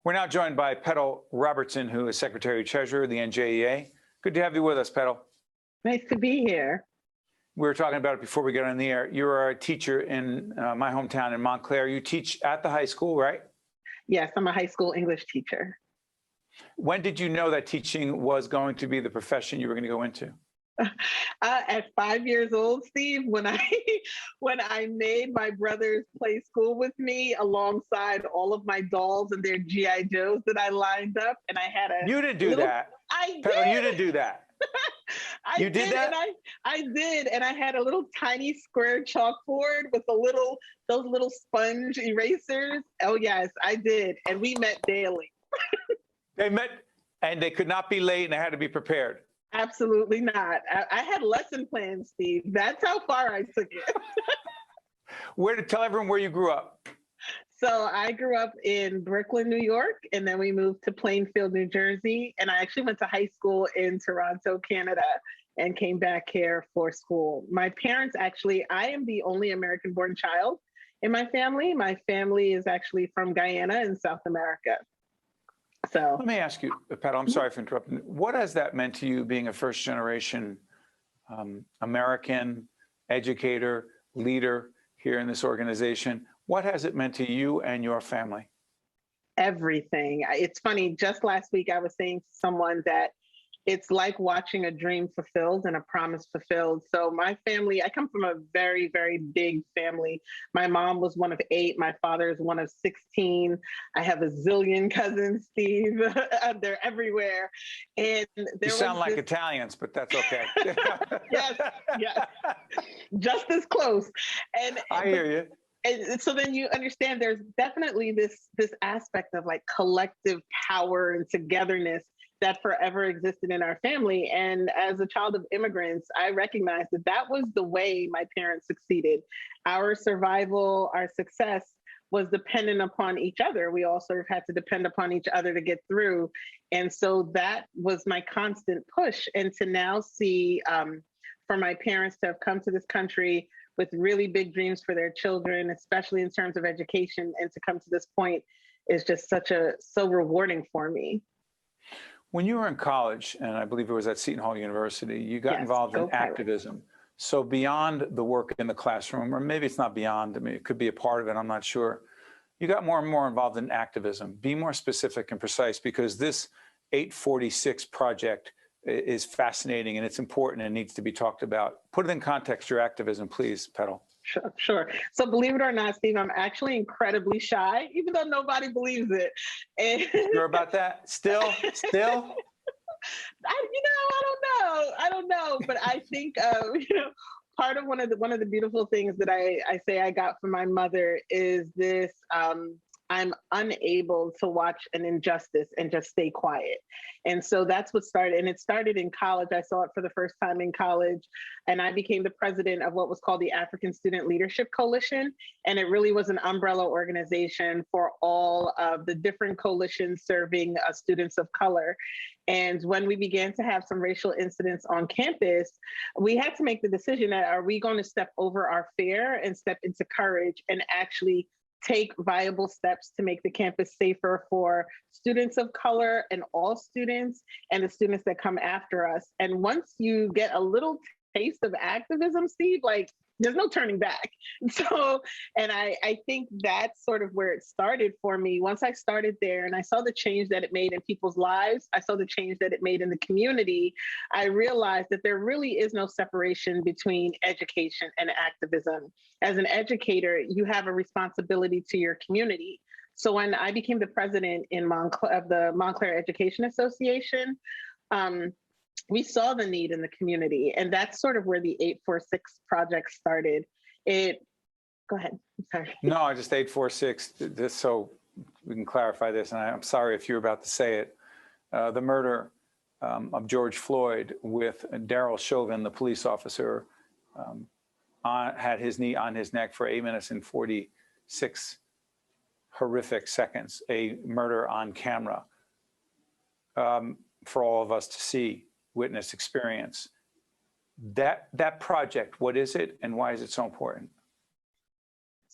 We're now joined by Petal Robertson, who is Secretary-Treasurer of the NJEA. Good to have you with us, Petal. Nice to be here. We were talking about it before we got on the air. You're a teacher in my hometown in Montclair. You teach at the high school, right? Yes, I'm a high school English teacher. When did you know that teaching was going to be the profession you were going to go into? At 5 years old, Steve, when I made my brothers play school with me alongside all of my dolls and their GI Joes that I lined up, and I had a You didn't do that. I Petal, did. you didn't do that. You did that? And I did, and I had a little tiny square chalkboard with those little sponge erasers. Oh yes, I did, and we met daily. They met, and they could not be late, and they had to be prepared. Absolutely not. I had lesson plans, Steve. That's how far I took it. Tell everyone where you grew up. So I grew up in Brooklyn, New York, and then we moved to Plainfield, New Jersey. And I actually went to high school in Toronto, Canada, and came back here for school. My parents I am the only American-born child in my family. My family is actually from Guyana in South America. So let me ask you, Petal, I'm sorry for interrupting. What has that meant to you being a first-generation American educator, leader here in this organization? What has it meant to you and your family? Everything. It's funny, just last week I was saying to someone that it's like watching a dream fulfilled and a promise fulfilled. So my family, I come from a very, very big family. My mom was one of 8. My father is one of 16. I have a zillion cousins, Steve. They're everywhere. And you sound like Italians, but that's okay. Yes, yes. Just as close. And I hear you. And so then you understand there's definitely this aspect of like collective power and togetherness that forever existed in our family. And as a child of immigrants, I recognized that was the way my parents succeeded. Our survival, our success was dependent upon each other. We all sort of had to depend upon each other to get through. And so that was my constant push. And to now see for my parents to have come to this country with really big dreams for their children, especially in terms of education, and to come to this point is just so rewarding for me. When you were in college, and I believe it was at Seton Hall University, you got involved in activism. So beyond the work in the classroom, or maybe it's not beyond, I mean, it could be a part of it, I'm not sure. You got more and more involved in activism. Be more specific and precise, because this 846 project is fascinating and it's important and needs to be talked about. Put it in context, your activism, please, Petal. Sure. So believe it or not, Steve, I'm actually incredibly shy, even though nobody believes it. And you're about that? Still? I don't know. But I think, part of one of the beautiful things that I say I got from my mother is this, I'm unable to watch an injustice and just stay quiet. And so that's what started. And it started in college. I saw it for the first time in college. And I became the president of what was called the African Student Leadership Coalition. And it really was an umbrella organization for all of the different coalitions serving students of color. And when we began to have some racial incidents on campus, we had to make the decision that are we going to step over our fear and step into courage and actually take viable steps to make the campus safer for students of color and all students and the students that come after us. And once you get a little taste of activism, Steve, like there's no turning back. So, and I think that's sort of where it started for me. Once I started there and I saw the change that it made in people's lives, I saw the change that it made in the community, I realized that there really is no separation between education and activism. As an educator, you have a responsibility to your community. So when I became the president of the Montclair Education Association, we saw the need in the community, and that's sort of where the 846 project started. Go ahead, I'm sorry. No, just 846, just so we can clarify this, and I'm sorry if you're about to say it. The murder of George Floyd with Daryl Chauvin, the police officer, had his knee on his neck for 8 minutes and 46 horrific seconds, a murder on camera for all of us to see, witness, experience. That project, what is it and why is it so important?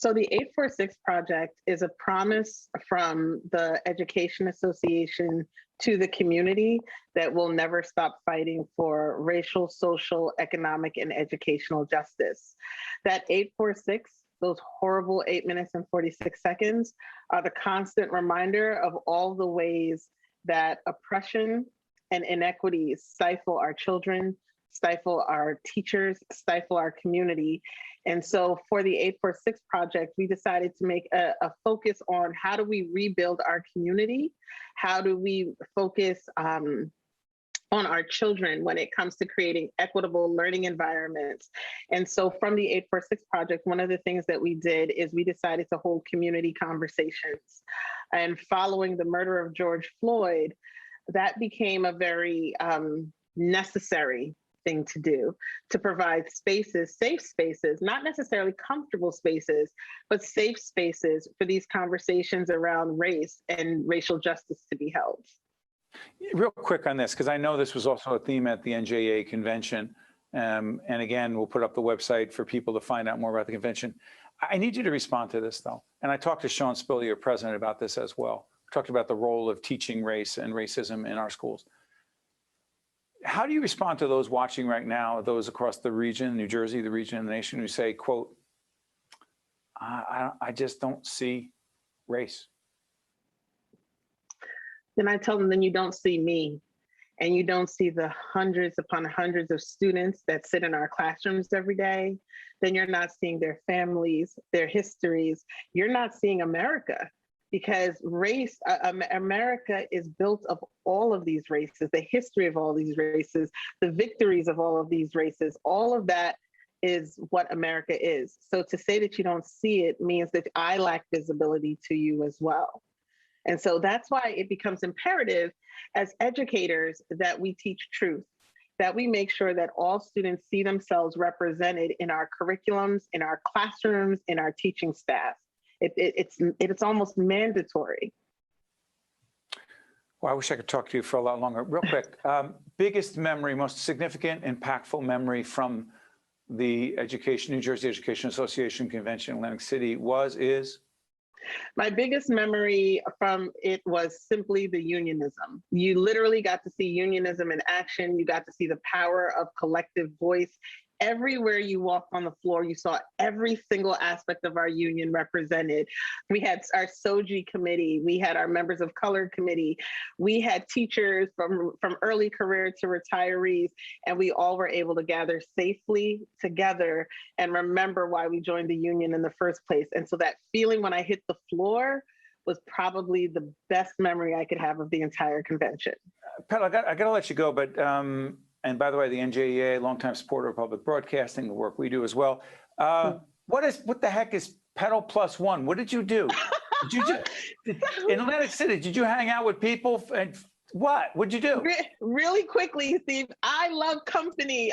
So the 846 Project is a promise from the Education Association to the community that we'll never stop fighting for racial, social, economic, and educational justice. That 846, those horrible 8 minutes and 46 seconds, are the constant reminder of all the ways that oppression and inequities stifle our children, stifle our teachers, stifle our community. And so for the 846 Project, we decided to make a focus on how do we rebuild our community? How do we focus on our children when it comes to creating equitable learning environments? And so from the 846 Project, one of the things that we did is we decided to hold community conversations. And following the murder of George Floyd, that became a very necessary thing to do, to provide spaces, safe spaces, not necessarily comfortable spaces, but safe spaces for these conversations around race and racial justice to be held. Real quick on this, because I know this was also a theme at the NJEA Convention. And again, we'll put up the website for people to find out more about the convention. I need you to respond to this, though. And I talked to Sean Spiller, your president, about this as well. We talked about the role of teaching race and racism in our schools. How do you respond to those watching right now, those across the region, New Jersey, the region, and the nation, who say, quote, I just don't see race? Then I tell them, then you don't see me, and you don't see the hundreds upon hundreds of students that sit in our classrooms every day. Then you're not seeing their families, their histories. You're not seeing America. Because race, America is built of all of these races, the history of all these races, the victories of all of these races, all of that is what America is. So to say that you don't see it means that I lack visibility to you as well. And so that's why it becomes imperative as educators that we teach truth, that we make sure that all students see themselves represented in our curriculums, in our classrooms, in our teaching staff. It's almost mandatory. Well, I wish I could talk to you for a lot longer. Real quick, biggest memory, most significant, impactful memory from the New Jersey Education Association Convention in Atlantic City is? My biggest memory from it was simply the unionism. You literally got to see unionism in action. You got to see the power of collective voice. Everywhere you walked on the floor, you saw every single aspect of our union represented. We had our SOGI committee, we had our members of color committee, we had teachers from early career to retirees, and we all were able to gather safely together and remember why we joined the union in the first place. And so that feeling when I hit the floor was probably the best memory I could have of the entire convention. Petal, I got to let you go, but and by the way, the NJEA, longtime supporter of public broadcasting, the work we do as well. What the heck is Petal Plus One? What did you do? In Atlantic City, did you hang out with people? And what'd you do? Really quickly, Steve, I love company.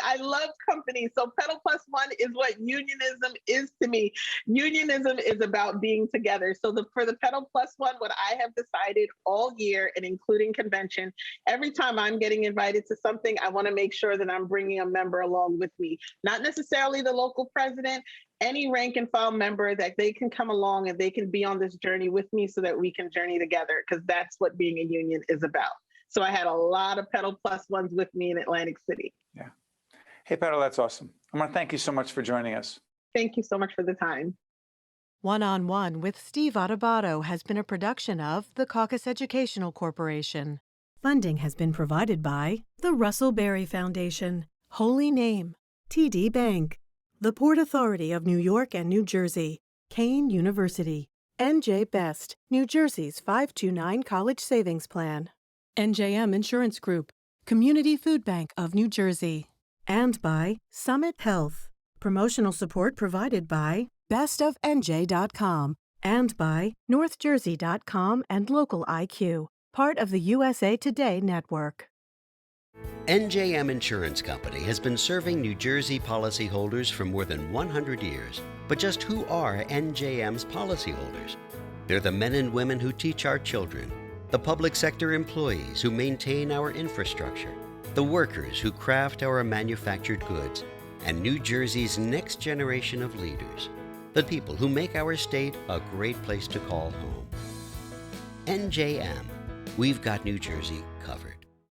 So Petal Plus One is what unionism is to me. Unionism is about being together. So for the Petal Plus One, what I have decided all year, and including convention, every time I'm getting invited to something, I want to make sure that I'm bringing a member along with me. Not necessarily the local president, any rank and file member, that they can come along and they can be on this journey with me so that we can journey together, because that's what being a union is about. So I had a lot of Petal Plus Ones with me in Atlantic City. Yeah. Hey, Petal, that's awesome. I want to thank you so much for joining us. Thank you so much for the time. One-on-One with Steve Adubato has been a production of the Caucus Educational Corporation. Funding has been provided by the Russell Berry Foundation, Holy Name, TD Bank, the Port Authority of New York and New Jersey, Kane University, NJ Best, New Jersey's 529 College Savings Plan, NJM Insurance Group, Community Food Bank of New Jersey, and by Summit Health. Promotional support provided by bestofnj.com and by northjersey.com and Local IQ, part of the USA Today network. NJM Insurance Company has been serving New Jersey policyholders for more than 100 years. But just who are NJM's policyholders? They're the men and women who teach our children, the public sector employees who maintain our infrastructure, the workers who craft our manufactured goods, and New Jersey's next generation of leaders. the people who make our state a great place to call home. NJM, we've got New Jersey covered.